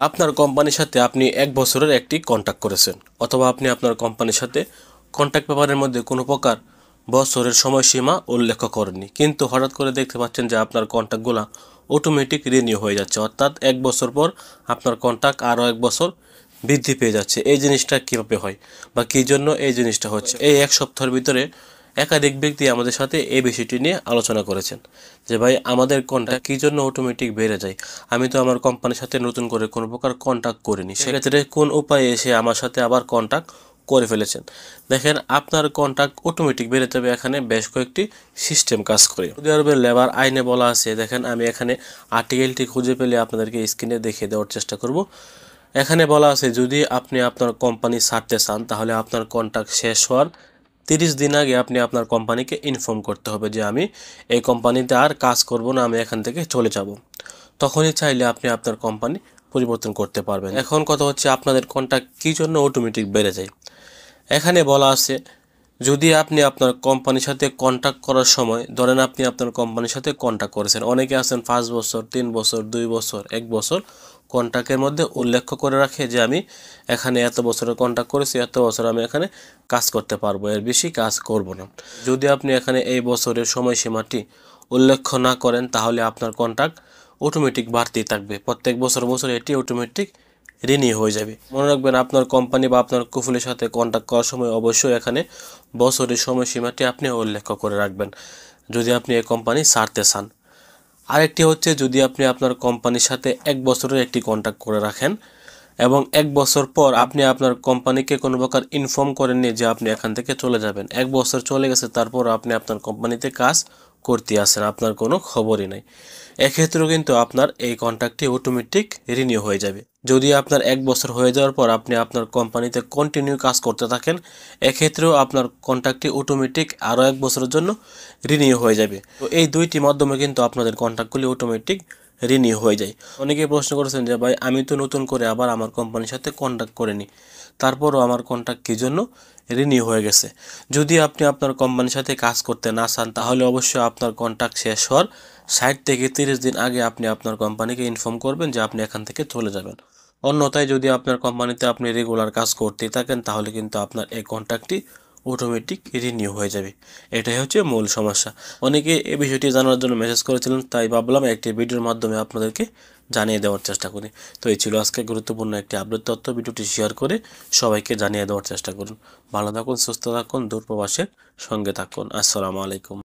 আপনার কোম্পানির সাথে আপনি ১ বছরের একটি কন্ট্রাক্ট করেছেন, অথবা আপনি আপনার কোম্পানির সাথে কন্ট্রাক্ট পেপারের মধ্যে কোনো প্রকার বছরের সময়সীমা উল্লেখ করেননি, কিন্তু হঠাৎ করে দেখতে পাচ্ছেন যে আপনার কন্ট্রাক্টগুলো অটোমেটিক রিনিউ হয়ে যাচ্ছে, অর্থাৎ ১ বছর পর আপনার কন্ট্রাক্ট আরও ১ বছর বৃদ্ধি পেয়ে যাচ্ছে। এই জিনিসটা কীভাবে হয় বা কী জন্য এই জিনিসটা হচ্ছে, এই ১ সপ্তাহের ভিতরে একাধিক ব্যক্তি আমাদের সাথে এই বিষয়টি নিয়ে আলোচনা করেছেন যে ভাই, আমাদের কন্ট্রাক্ট কী জন্য অটোমেটিক বেড়ে যায়। আমি তো আমার কোম্পানির সাথে নতুন করে কোনো প্রকার কন্ট্রাক্ট করিনি, সেক্ষেত্রে কোন উপায়ে এসে আমার সাথে আবার কন্ট্রাক্ট করে ফেলেছেন। দেখেন, আপনার কন্ট্রাক্ট অটোমেটিক বেড়ে যাবে এখানে বেশ কয়েকটি সিস্টেম কাজ করে। সৌদি আরবের লেবার আইনে বলা আছে, দেখেন আমি এখানে আর্টিকেলটি খুঁজে পেলে আপনাদেরকে স্ক্রিনে দেখিয়ে দেওয়ার চেষ্টা করব। এখানে বলা আছে, যদি আপনি আপনার কোম্পানি ছাড়তে চান তাহলে আপনার কন্ট্রাক্ট শেষ হওয়ার 30 দিন আগে আপনি আপনার কোম্পানিকে ইনফর্ম করতে হবে যে আমি এই কোম্পানিতে আর কাজ করব না, আমি এখান থেকে চলে যাব। তখনই চাইলে আপনি আপনার কোম্পানি পরিবর্তন করতে পারবেন। এখন কথা হচ্ছে, আপনাদের কন্ট্রাক্ট কী জন্য অটোমেটিক বেড়ে যায়। এখানে বলা আছে, যদি আপনি আপনার কোম্পানির সাথে কন্ট্যাক্ট করার সময়, ধরেন আপনি আপনার কোম্পানির সাথে কন্ট্যাক্ট করেছেন, অনেকে আছেন 5 বছর, 3 বছর, 2 বছর, 1 বছর কন্ট্রাক্টের মধ্যে উল্লেখ করে রাখে যে আমি এখানে এত বছরের কন্ট্রাক্ট করেছি, এত বছর আমি এখানে কাজ করতে পারবো, এর বেশি কাজ করব না। যদি আপনি এখানে এই বছরের সময়সীমাটি উল্লেখ না করেন তাহলে আপনার কন্ট্রাক্ট অটোমেটিক বাড়তেই থাকবে, প্রত্যেক বছর বছর এটি অটোমেটিক রিনিউ হয়ে যাবে। মনে রাখবেন, আপনার কোম্পানি বা আপনার কুফুলের সাথে কন্ট্যাক্ট করার সময় অবশ্যই এখানে বছরের সময়সীমাটি আপনি উল্লেখ করে রাখবেন যদি আপনি এই কোম্পানি ছাড়তে চান। আরেকটি হচ্ছে, যদি আপনি আপনার কোম্পানির সাথে 1 বছরের একটি কন্ট্রাক্ট করে রাখেন এবং 1 বছর পর আপনি আপনার কোম্পানিকে কোনো প্রকার ইনফর্ম করেননি যে আপনি এখান থেকে চলে যাবেন, 1 বছর চলে গেছে, তারপর আপনি আপনার কোম্পানিতে কাজ করতে আসেন, আপনার কোনো খবরই নাই, এক্ষেত্রেও কিন্তু আপনার এই কন্ট্রাক্টটি অটোমেটিক রিনিউ হয়ে যাবে। যদি আপনার 1 বছর হয়ে যাওয়ার পর আপনি আপনার কোম্পানিতে কন্টিনিউ কাজ করতে থাকেন, এক্ষেত্রেও আপনার কন্ট্রাক্টটি অটোমেটিক আরও 1 বছরের জন্য রিনিউ হয়ে যাবে। তো এই দুইটি মাধ্যমে কিন্তু আপনাদের কন্ট্রাক্টগুলি অটোমেটিক রিনিউ হয়ে যায়। অনেকেই প্রশ্ন করেছেন যে ভাই, আমি তো নতুন করে আবার আমার কোম্পানির সাথে কন্ট্রাক্ট করিনি, তারপরও আমার কন্ট্রাক্ট কী জন্য রিনিউ হয়ে গেছে। যদি আপনি আপনার কোম্পানির সাথে কাজ করতে না চান তাহলে অবশ্যই আপনার কন্ট্রাক্ট শেষ হওয়ার 60 থেকে 30 দিন আগে আপনি আপনার কোম্পানিকে ইনফর্ম করবেন যে আপনি এখান থেকে চলে যাবেন। অন্যথায় যদি আপনার কোম্পানিতে আপনি রেগুলার কাজ করতেই থাকেন তাহলে কিন্তু আপনার এই কন্ট্রাক্টটি অটোমেটিক রিনিউ হয়ে যাবে। এটাই হচ্ছে মূল সমস্যা। অনেকে এই বিষয়টি জানার জন্য মেসেজ করেছিলেন, তাই ভাবলাম একটি ভিডিওর মাধ্যমে আপনাদেরকে জানিয়ে দেওয়ার চেষ্টা করি। তো এই ছিল আজকে গুরুত্বপূর্ণ একটি আপডেট তথ্য। ভিডিওটি শেয়ার করে সবাইকে জানিয়ে দেওয়ার চেষ্টা করুন। ভালো থাকুন, সুস্থ থাকুন, দূরপ্রবাসের সঙ্গে থাকুন। আসসালামু আলাইকুম।